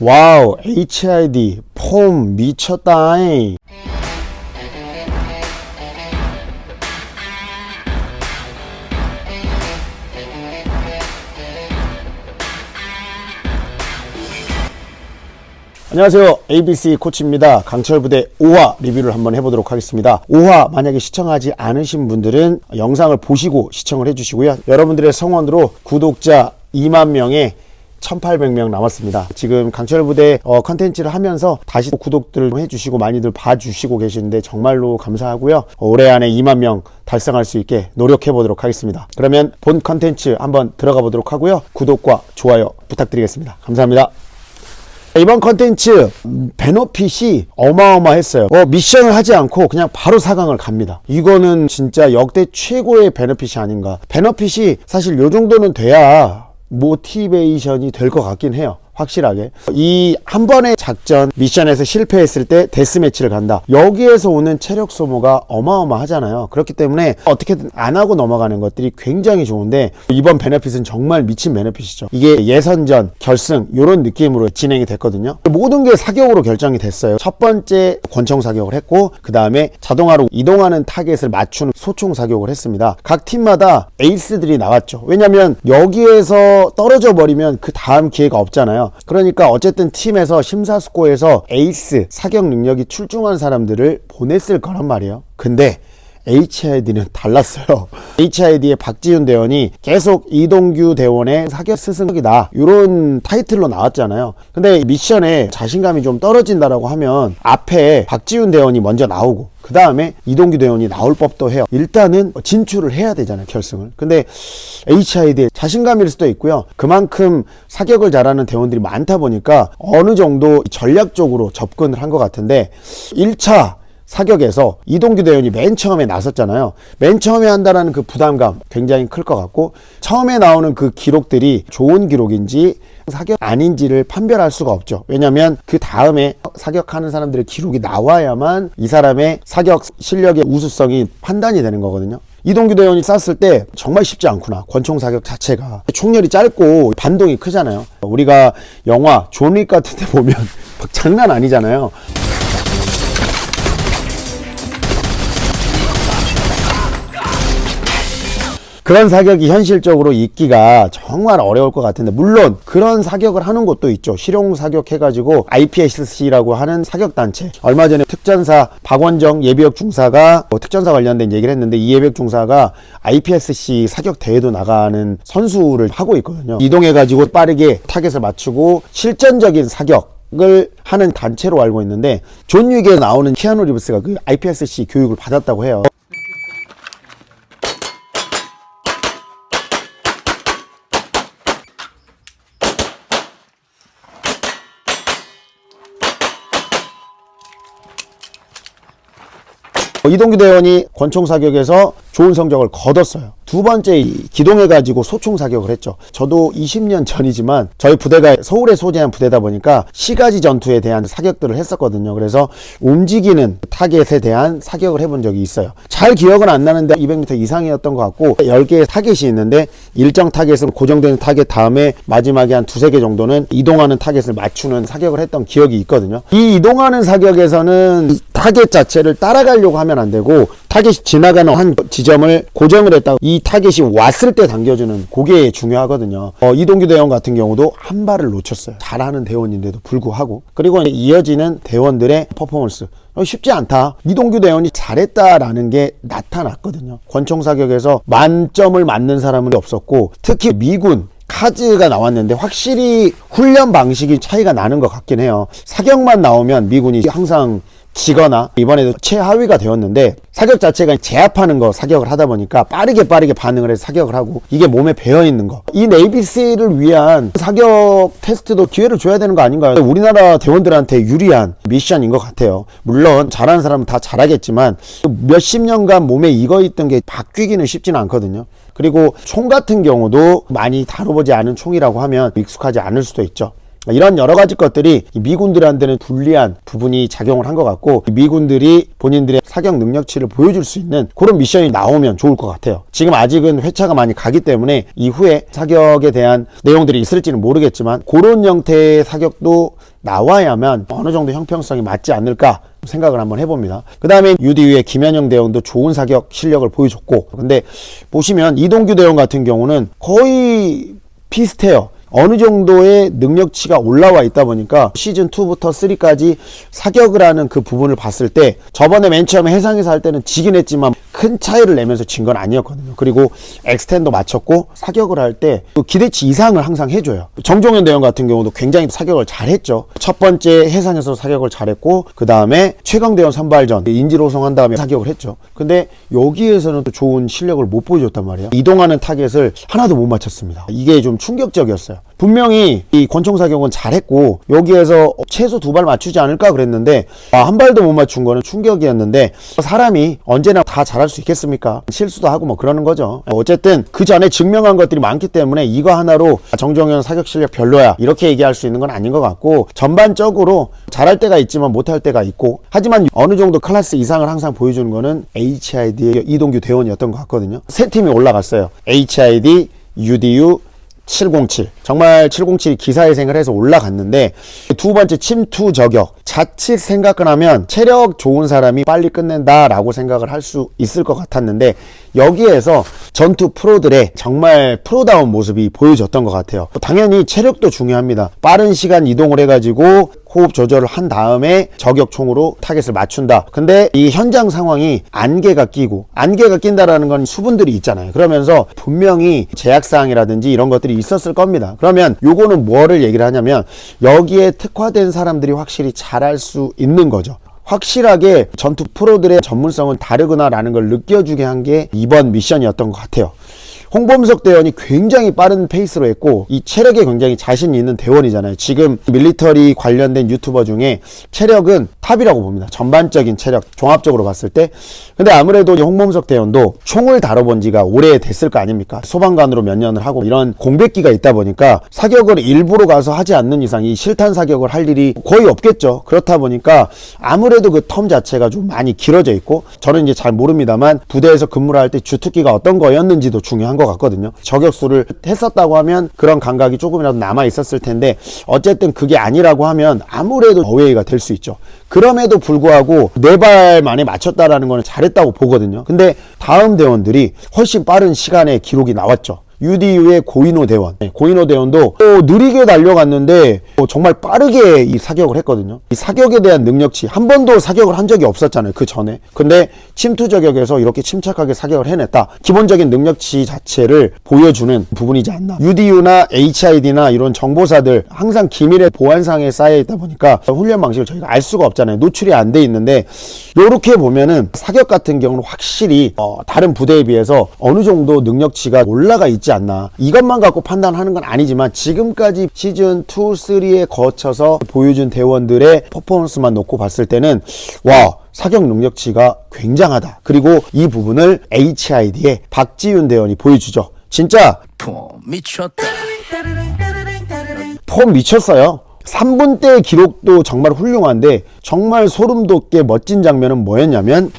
와우, HID 폼 미쳤다잉. 안녕하세요, ABC 코치입니다. 강철부대 5화 리뷰를 한번 해보도록 하겠습니다. 5화 만약에 시청하지 않으신 분들은 영상을 보시고 시청을 해주시고요. 여러분들의 성원으로 구독자 2만 명에 1800명 남았습니다. 지금 강철부대 컨텐츠를 하면서 다시 구독들 해주시고 많이들 봐주시고 계시는데 정말로 감사하고요. 올해 안에 2만 명 달성할 수 있게 노력해 보도록 하겠습니다. 그러면 본 컨텐츠 한번 들어가 보도록 하고요. 구독과 좋아요 부탁드리겠습니다. 감사합니다. 이번 컨텐츠 베너핏이 어마어마했어요. 미션을 하지 않고 그냥 바로 4강을 갑니다. 이거는 진짜 역대 최고의 베너핏이 아닌가. 베너핏이 사실 요 정도는 돼야 모티베이션이 될 것 같긴 해요. 확실하게. 이 한 번의 작전 미션에서 실패했을 때 데스매치를 간다. 여기에서 오는 체력 소모가 어마어마하잖아요. 그렇기 때문에 어떻게든 안 하고 넘어가는 것들이 굉장히 좋은데 이번 베너핏은 정말 미친 베너핏이죠. 이게 예선전, 결승 이런 느낌으로 진행이 됐거든요. 모든 게 사격으로 결정이 됐어요. 첫 번째 권총 사격을 했고 그 다음에 자동화로 이동하는 타겟을 맞추는 소총 사격을 했습니다. 각 팀마다 에이스들이 나왔죠. 왜냐면 여기에서 떨어져 버리면 그 다음 기회가 없잖아요. 그러니까 어쨌든 팀에서 심사숙고해서 에이스 사격 능력이 출중한 사람들을 보냈을 거란 말이에요. 근데 HID는 달랐어요. HID의 박지훈 대원이 계속 이동규 대원의 사격 스승이다 이런 타이틀로 나왔잖아요. 근데 미션에 자신감이 좀 떨어진다라고 하면 앞에 박지훈 대원이 먼저 나오고 그 다음에 이동규 대원이 나올 법도 해요. 일단은 진출을 해야 되잖아요, 결승을. 근데 HID의 자신감일 수도 있고요. 그만큼 사격을 잘하는 대원들이 많다 보니까 어느 정도 전략적으로 접근을 한 것 같은데 1차 사격에서 이동규 대원이 맨 처음에 나섰잖아요. 맨 처음에 한다는 그 부담감 굉장히 클 것 같고 처음에 나오는 그 기록들이 좋은 기록인지 사격 아닌지를 판별할 수가 없죠. 왜냐하면 그 다음에 사격하는 사람들의 기록이 나와야만 이 사람의 사격 실력의 우수성이 판단이 되는 거거든요. 이동규 대원이 쐈을 때 정말 쉽지 않구나. 권총 사격 자체가 총열이 짧고 반동이 크잖아요. 우리가 영화 존 윅 같은 데 보면 장난 아니잖아요. 그런 사격이 현실적으로 있기가 정말 어려울 것 같은데 물론 그런 사격을 하는 곳도 있죠. 실용 사격 해가지고 IPSC라고 하는 사격단체. 얼마 전에 특전사 박원정 예비역 중사가 특전사 관련된 얘기를 했는데 이 예비역 중사가 IPSC 사격 대회도 나가는 선수를 하고 있거든요. 이동해가지고 빠르게 타겟을 맞추고 실전적인 사격을 하는 단체로 알고 있는데 존 윅에 나오는 키아누 리브스가 그 IPSC 교육을 받았다고 해요. 이동규 대원이 권총 사격에서 좋은 성적을 거뒀어요. 두 번째 기동해가지고 소총 사격을 했죠. 저도 20년 전이지만 저희 부대가 서울에 소재한 부대다 보니까 시가지 전투에 대한 사격들을 했었거든요. 그래서 움직이는 타겟에 대한 사격을 해본 적이 있어요. 잘 기억은 안 나는데 200m 이상이었던 것 같고 10개의 타겟이 있는데 일정 타겟은 고정되는 타겟 다음에 마지막에 한 두세 개 정도는 이동하는 타겟을 맞추는 사격을 했던 기억이 있거든요. 이 이동하는 사격에서는 타겟 자체를 따라가려고 하면 안 되고 타겟이 지나가는 한 지점을 고정을 했다가 이 타겟이 왔을 때 당겨주는 그게 중요하거든요. 이동규 대원 같은 경우도 한 발을 놓쳤어요. 잘하는 대원인데도 불구하고. 그리고 이어지는 대원들의 퍼포먼스 쉽지 않다. 이동규 대원이 잘했다라는 게 나타났거든요. 권총 사격에서 만점을 맞는 사람은 없었고 특히 미군 카즈가 나왔는데 확실히 훈련 방식이 차이가 나는 것 같긴 해요. 사격만 나오면 미군이 항상 지거나 이번에도 최하위가 되었는데 사격 자체가 제압하는 거 사격을 하다 보니까 빠르게 반응을 해서 사격을 하고 이게 몸에 배어있는 거. 이 네이비스를 위한 사격 테스트도 기회를 줘야 되는 거 아닌가요? 우리나라 대원들한테 유리한 미션인 것 같아요. 물론 잘하는 사람은 다 잘하겠지만 몇십 년간 몸에 익어있던 게 바뀌기는 쉽지는 않거든요. 그리고 총 같은 경우도 많이 다뤄보지 않은 총이라고 하면 익숙하지 않을 수도 있죠. 이런 여러 가지 것들이 미군들한테는 불리한 부분이 작용을 한 것 같고, 미군들이 본인들의 사격 능력치를 보여줄 수 있는 그런 미션이 나오면 좋을 것 같아요. 지금 아직은 회차가 많이 가기 때문에 이후에 사격에 대한 내용들이 있을지는 모르겠지만 그런 형태의 사격도 나와야만 어느 정도 형평성이 맞지 않을까 생각을 한번 해봅니다. 그 다음에 UDU의 김현영 대원도 좋은 사격 실력을 보여줬고, 근데 보시면 이동규 대원 같은 경우는 거의 비슷해요. 어느 정도의 능력치가 올라와 있다 보니까 시즌2부터 3까지 사격을 하는 그 부분을 봤을 때 저번에 맨 처음에 해상에서 할 때는 지긴 했지만 큰 차이를 내면서 진 건 아니었거든요. 그리고 엑스텐도 맞췄고 사격을 할 때 기대치 이상을 항상 해줘요. 정종현 대원 같은 경우도 굉장히 사격을 잘했죠. 첫 번째 해상에서 사격을 잘했고, 그 다음에 최강 대원 선발전 인지로송 한 다음에 사격을 했죠. 근데 여기에서는 또 좋은 실력을 못 보여줬단 말이에요. 이동하는 타겟을 하나도 못 맞췄습니다. 이게 좀 충격적이었어요. 분명히 이 권총 사격은 잘했고 여기에서 최소 2발 맞추지 않을까 그랬는데 한 발도 못 맞춘 거는 충격이었는데, 사람이 언제나 다 잘할 수 있겠습니까? 실수도 하고 뭐 그러는 거죠. 어쨌든 그 전에 증명한 것들이 많기 때문에 이거 하나로 정종현 사격 실력 별로야 이렇게 얘기할 수 있는 건 아닌 것 같고, 전반적으로 잘할 때가 있지만 못할 때가 있고, 하지만 어느 정도 클래스 이상을 항상 보여주는 거는 HID의 이동규 대원이었던 것 같거든요. 세 팀이 올라갔어요. HID, UDU, 707. 정말 707이 기사회생을 해서 올라갔는데, 두 번째 침투 저격. 자칫 생각을 하면 체력 좋은 사람이 빨리 끝낸다라고 생각을 할 수 있을 것 같았는데, 여기에서 전투 프로들의 정말 프로다운 모습이 보여졌던 것 같아요. 당연히 체력도 중요합니다. 빠른 시간 이동을 해가지고 호흡 조절을 한 다음에 저격총으로 타겟을 맞춘다. 근데 이 현장 상황이 안개가 낀다라는 건 수분들이 있잖아요. 그러면서 분명히 제약사항이라든지 이런 것들이 있었을 겁니다. 그러면 요거는 뭐를 얘기를 하냐면, 여기에 특화된 사람들이 확실히 잘할 수 있는 거죠. 확실하게 전투 프로들의 전문성은 다르구나라는 걸 느껴주게 한 게 이번 미션이었던 것 같아요. 홍범석 대원이 굉장히 빠른 페이스로 했고, 이 체력에 굉장히 자신 있는 대원이잖아요. 지금 밀리터리 관련된 유튜버 중에 체력은 탑이라고 봅니다. 전반적인 체력, 종합적으로 봤을 때. 근데 아무래도 홍범석 대원도 총을 다뤄본 지가 오래됐을 거 아닙니까? 소방관으로 몇 년을 하고 이런 공백기가 있다 보니까 사격을 일부러 가서 하지 않는 이상 이 실탄 사격을 할 일이 거의 없겠죠. 그렇다 보니까 아무래도 그 텀 자체가 좀 많이 길어져 있고, 저는 이제 잘 모릅니다만 부대에서 근무를 할 때 주특기가 어떤 거였는지도 중요한 것 같거든요. 저격수를 했었다고 하면 그런 감각이 조금이라도 남아 있었을 텐데, 어쨌든 그게 아니라고 하면 아무래도 어웨이가 될 수 있죠. 그럼에도 불구하고 4발 만에 맞췄다라는 거는 잘했다고 보거든요. 근데 다음 대원들이 훨씬 빠른 시간에 기록이 나왔죠. UDU의 고인호 대원. 고인호 대원도 느리게 달려갔는데 정말 빠르게 이 사격을 했거든요. 이 사격에 대한 능력치, 한 번도 사격을 한 적이 없었잖아요, 그 전에. 근데 침투 저격에서 이렇게 침착하게 사격을 해냈다. 기본적인 능력치 자체를 보여주는 부분이지 않나. UDU나 HID나 이런 정보사들 항상 기밀의 보안상에 쌓여있다 보니까 훈련 방식을 저희가 알 수가 없잖아요. 노출이 안 돼 있는데, 요렇게 보면은 사격 같은 경우는 확실히 다른 부대에 비해서 어느 정도 능력치가 올라가 있지 않나. 이것만 갖고 판단하는 건 아니지만 지금까지 시즌 2, 3에 거쳐서 보여준 대원들의 퍼포먼스만 놓고 봤을 때는 와, 사격 능력치가 굉장하다. 그리고 이 부분을 HID의 박지윤 대원이 보여주죠. 진짜 미쳤다. 폼 미쳤어요. 3분 대 기록도 정말 훌륭한데, 정말 소름 돋게 멋진 장면은 뭐였냐면,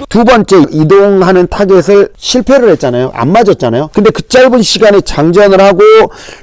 두 번째 이동하는 타겟을 실패를 했잖아요. 안 맞았잖아요. 근데 그 짧은 시간에 장전을 하고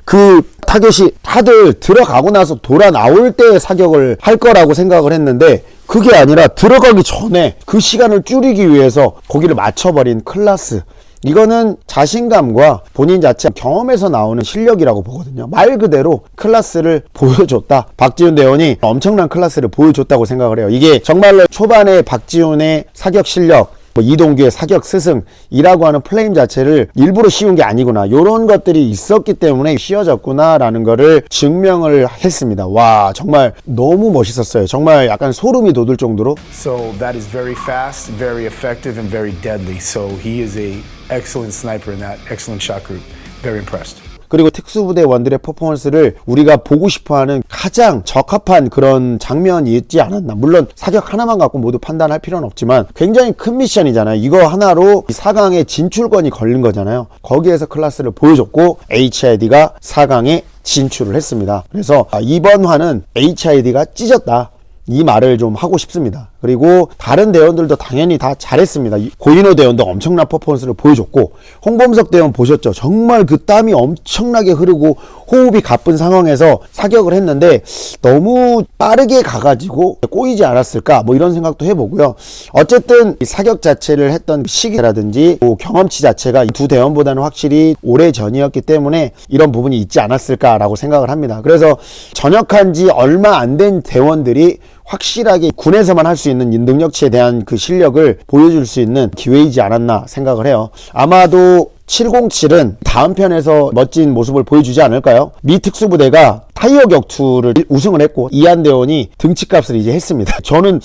그 타겟이 다들 들어가고 나서 돌아 나올 때 사격을 할 거라고 생각을 했는데, 그게 아니라 들어가기 전에 그 시간을 줄이기 위해서 거기를 맞춰버린 클라스. 이거는 자신감과 본인 자체 경험에서 나오는 실력이라고 보거든요. 말 그대로 클래스를 보여줬다. 박지훈 대원이 엄청난 클래스를 보여줬다고 생각을 해요. 이게 정말로 초반에 박지훈의 사격 실력, 이동규의 사격 스승이라고 하는 플레임 자체를 일부러 씌운 게 아니구나, 요런 것들이 있었기 때문에 씌워졌구나 라는 거를 증명을 했습니다. 와, 정말 너무 멋있었어요. 정말 약간 소름이 돋을 정도로. So that is very fast, very effective, and very deadly. So he is a excellent sniper in that excellent shot group. Very impressed. 그리고 특수부대원들의 퍼포먼스를 우리가 보고 싶어하는 가장 적합한 그런 장면이 있지 않았나. 물론 사격 하나만 갖고 모두 판단할 필요는 없지만 굉장히 큰 미션이잖아요. 이거 하나로 4강에 진출권이 걸린 거잖아요. 거기에서 클래스를 보여줬고 HID가 4강에 진출을 했습니다. 그래서 이번 화는 HID가 찢었다, 이 말을 좀 하고 싶습니다. 그리고 다른 대원들도 당연히 다 잘했습니다. 고인호 대원도 엄청난 퍼포먼스를 보여줬고, 홍범석 대원 보셨죠? 정말 그 땀이 엄청나게 흐르고 호흡이 가쁜 상황에서 사격을 했는데 너무 빠르게 가가지고 꼬이지 않았을까, 뭐 이런 생각도 해보고요. 어쨌든 이 사격 자체를 했던 시기라든지 경험치 자체가 이 두 대원보다는 확실히 오래 전이었기 때문에 이런 부분이 있지 않았을까라고 생각을 합니다. 그래서 전역한 지 얼마 안 된 대원들이 확실하게 군에서만 할 수 있는 능력치에 대한 그 실력을 보여줄 수 있는 기회이지 않았나 생각을 해요. 아마도 707은 다음 편에서 멋진 모습을 보여주지 않을까요? 미 특수부대가 타이어 격투를 우승을 했고 이한대원이 등치값을 이제 했습니다. 저는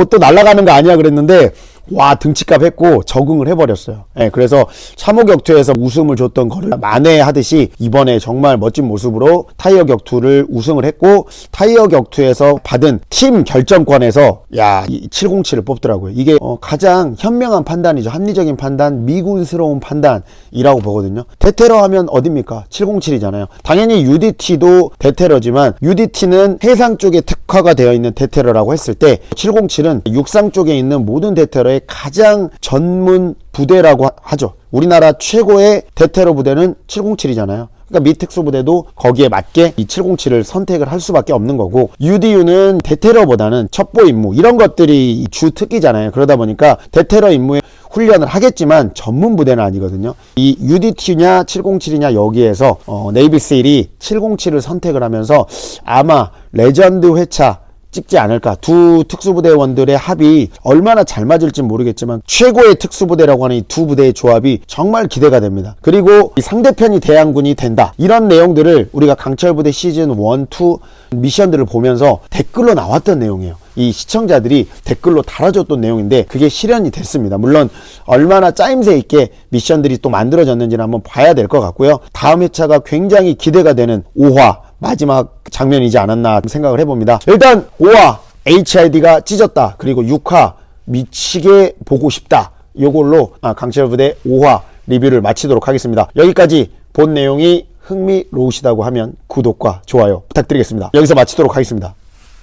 또 날아가는 거 아니야 그랬는데 와, 등치값 했고 적응을 해버렸어요. 네, 그래서 참호 격투에서 웃음을 줬던 거를 만회하듯이 이번에 정말 멋진 모습으로 타이어 격투를 우승을 했고, 타이어 격투에서 받은 팀 결정권에서 이 707을 뽑더라고요. 이게 가장 현명한 판단이죠. 합리적인 판단, 미군스러운 판단이라고 보거든요. 대테러 하면 어딥니까? 707이잖아요. 당연히 UDT도 대테러지만 UDT는 해상 쪽에 특화가 되어 있는 대테러라고 했을 때 707은 육상 쪽에 있는 모든 대테러의 가장 전문 부대라고 하죠. 우리나라 최고의 대테러 부대는 707이잖아요. 그러니까 미 특수부대도 거기에 맞게 이 707을 선택을 할 수밖에 없는 거고, UDU는 대테러보다는 첩보 임무 이런 것들이 주 특기잖아요. 그러다 보니까 대테러 임무에 훈련을 하겠지만 전문 부대는 아니거든요. 이 UDT냐 707이냐 여기에서 네이비세일이 707을 선택을 하면서 아마 레전드 회차 찍지 않을까. 두 특수부대원들의 합이 얼마나 잘 맞을지 모르겠지만 최고의 특수부대라고 하는 이 두 부대의 조합이 정말 기대가 됩니다. 그리고 이 상대편이 대항군이 된다, 이런 내용들을 우리가 강철부대 시즌 1, 2 미션들을 보면서 댓글로 나왔던 내용이에요. 이 시청자들이 댓글로 달아줬던 내용인데 그게 실현이 됐습니다. 물론 얼마나 짜임새 있게 미션들이 또 만들어졌는지는 한번 봐야 될 것 같고요. 다음 회차가 굉장히 기대가 되는 5화 마지막 장면이지 않았나 생각을 해봅니다. 일단 5화 HID가 찢었다, 그리고 6화 미치게 보고 싶다, 요걸로 강철부대 5화 리뷰를 마치도록 하겠습니다. 여기까지 본 내용이 흥미로우시다고 하면 구독과 좋아요 부탁드리겠습니다. 여기서 마치도록 하겠습니다.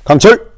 강철